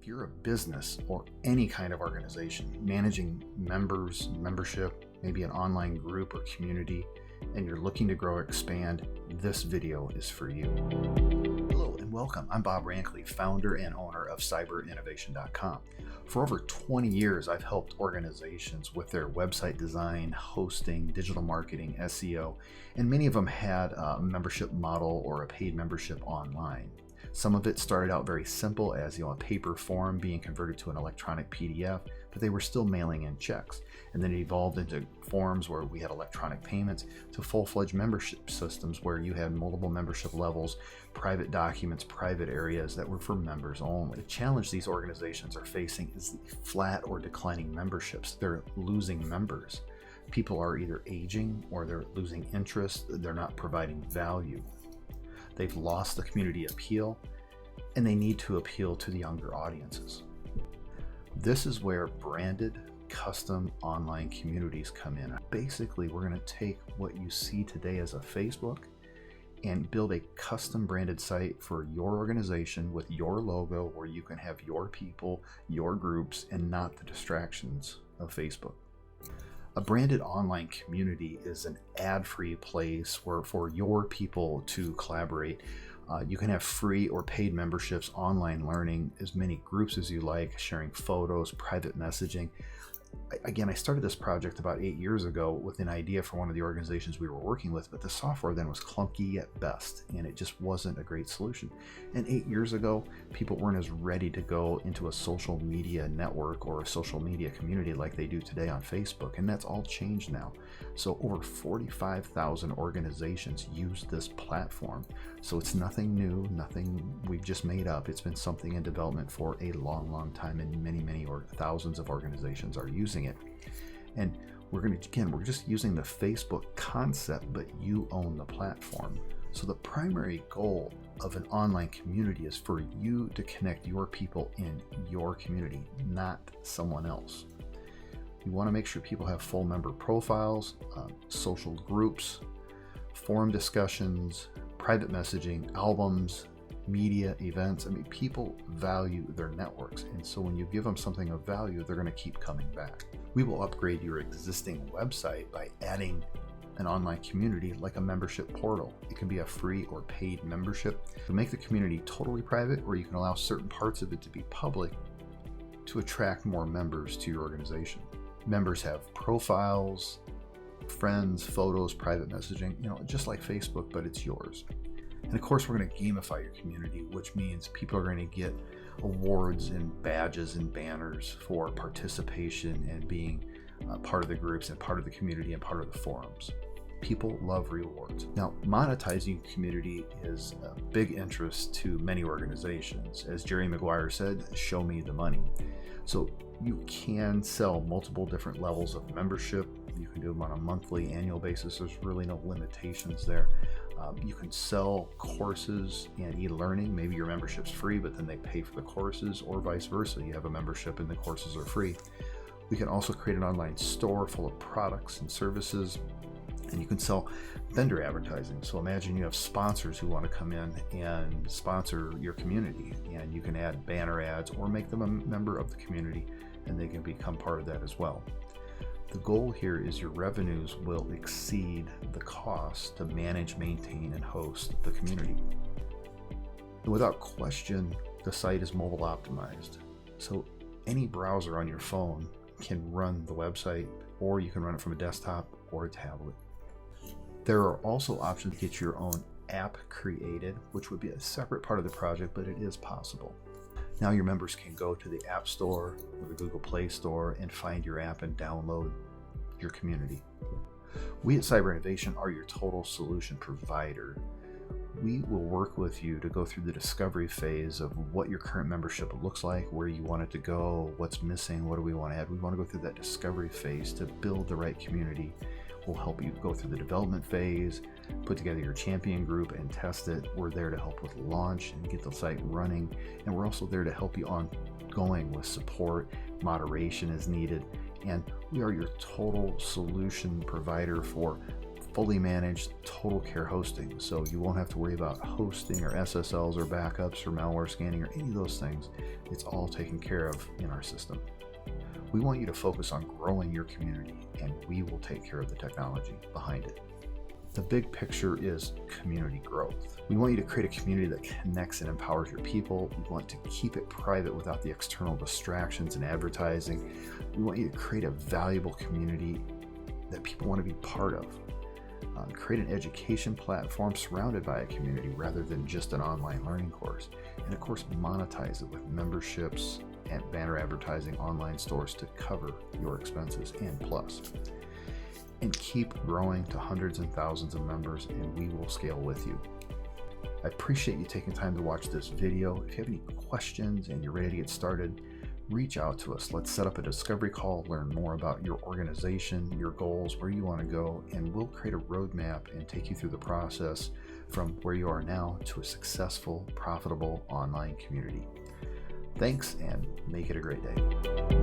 If you're a business or any kind of organization managing members, membership, maybe an online group or community, and you're looking to grow or expand, this video is for you. Hello and welcome. I'm Bob Rankley, founder and owner of Renovation.com. For over 20 years, I've helped organizations with their website design, hosting, digital marketing, SEO, and many of them had a membership model or a paid membership online. Some of it started out very simple as a paper form being converted to an electronic PDF, but they were still mailing in checks. And then it evolved into forms where we had electronic payments to full-fledged membership systems where you had multiple membership levels, private documents, private areas that were for members only. The challenge these organizations are facing is the flat or declining memberships. They're losing members. People are either aging or they're losing interest. They're not providing value. They've lost the community appeal, and they need to appeal to the younger audiences. This is where branded, custom online communities come in. Basically, we're going to take what you see today as a Facebook and build a custom branded site for your organization with your logo where you can have your people, your groups, and not the distractions of Facebook. A branded online community is an ad-free place where for your people to collaborate. You can have free or paid memberships, online learning, as many groups as you like, sharing photos, private messaging. Again, I started this project about 8 years ago with an idea for one of the organizations we were working with, but the software then was clunky at best, and it just wasn't a great solution. And 8 years ago, people weren't as ready to go into a social media network or a social media community like they do today on Facebook, and that's all changed now. So over 45,000 organizations use this platform. So it's nothing new, nothing we've just made up. It's been something in development for a long, long time, and many or thousands of organizations are using it. And we're just using the Facebook concept, but you own the platform. So the primary goal of an online community is for you to connect your people in your community, not someone else. You want to make sure people have full member profiles, social groups, forum discussions, private messaging, albums, media, events. I mean, people value their networks, and so when you give them something of value, they're going to keep coming back. We will upgrade your existing website by adding an online community like a membership portal. It can be a free or paid membership. To make the community totally private, or you can allow certain parts of it to be public to attract more members to your organization. Members have profiles, friends, photos, private messaging, just like Facebook, but it's yours. And of course, we're going to gamify your community, which means people are going to get awards and badges and banners for participation and being part of the groups and part of the community and part of the forums. People love rewards. Now, monetizing community is a big interest to many organizations. As Jerry Maguire said, show me the money. So you can sell multiple different levels of membership. You can do them on a monthly, annual basis. There's really no limitations there. You can sell courses and e-learning. Maybe your membership's free, but then they pay for the courses, or vice versa. You have a membership and the courses are free. We can also create an online store full of products and services, and you can sell vendor advertising. So imagine you have sponsors who want to come in and sponsor your community, and you can add banner ads or make them a member of the community, and they can become part of that as well. The goal here is your revenues will exceed the cost to manage, maintain, and host the community. Without question, the site is mobile optimized. So any browser on your phone can run the website, or you can run it from a desktop or a tablet. There are also options to get your own app created, which would be a separate part of the project, but it is possible. Now your members can go to the App Store or the Google Play Store and find your app and download your community. We at Cyber Renovation are your total solution provider. We will work with you to go through the discovery phase of what your current membership looks like, where you want it to go, what's missing, what do we want to add. We want to go through that discovery phase to build the right community. We'll help you go through the development phase, put together your champion group and test it. We're there to help with launch and get the site running. And we're also there to help you ongoing with support, moderation as needed. And we are your total solution provider for fully managed total care hosting, so you won't have to worry about hosting or SSLs or backups or malware scanning or any of those things. It's all taken care of in our system. We want you to focus on growing your community, and we will take care of the technology behind it. The big picture is community growth. We want you to create a community that connects and empowers your people. We want to keep it private without the external distractions and advertising. We want you to create a valuable community that people want to be part of. Create an education platform surrounded by a community rather than just an online learning course. And of course, monetize it with memberships and banner advertising, online stores to cover your expenses and plus. And keep growing to hundreds and thousands of members, and we will scale with you. I appreciate you taking time to watch this video. If you have any questions and you're ready to get started, reach out to us. Let's set up a discovery call, learn more about your organization, your goals, where you want to go, and we'll create a roadmap and take you through the process from where you are now to a successful, profitable online community. Thanks, and make it a great day.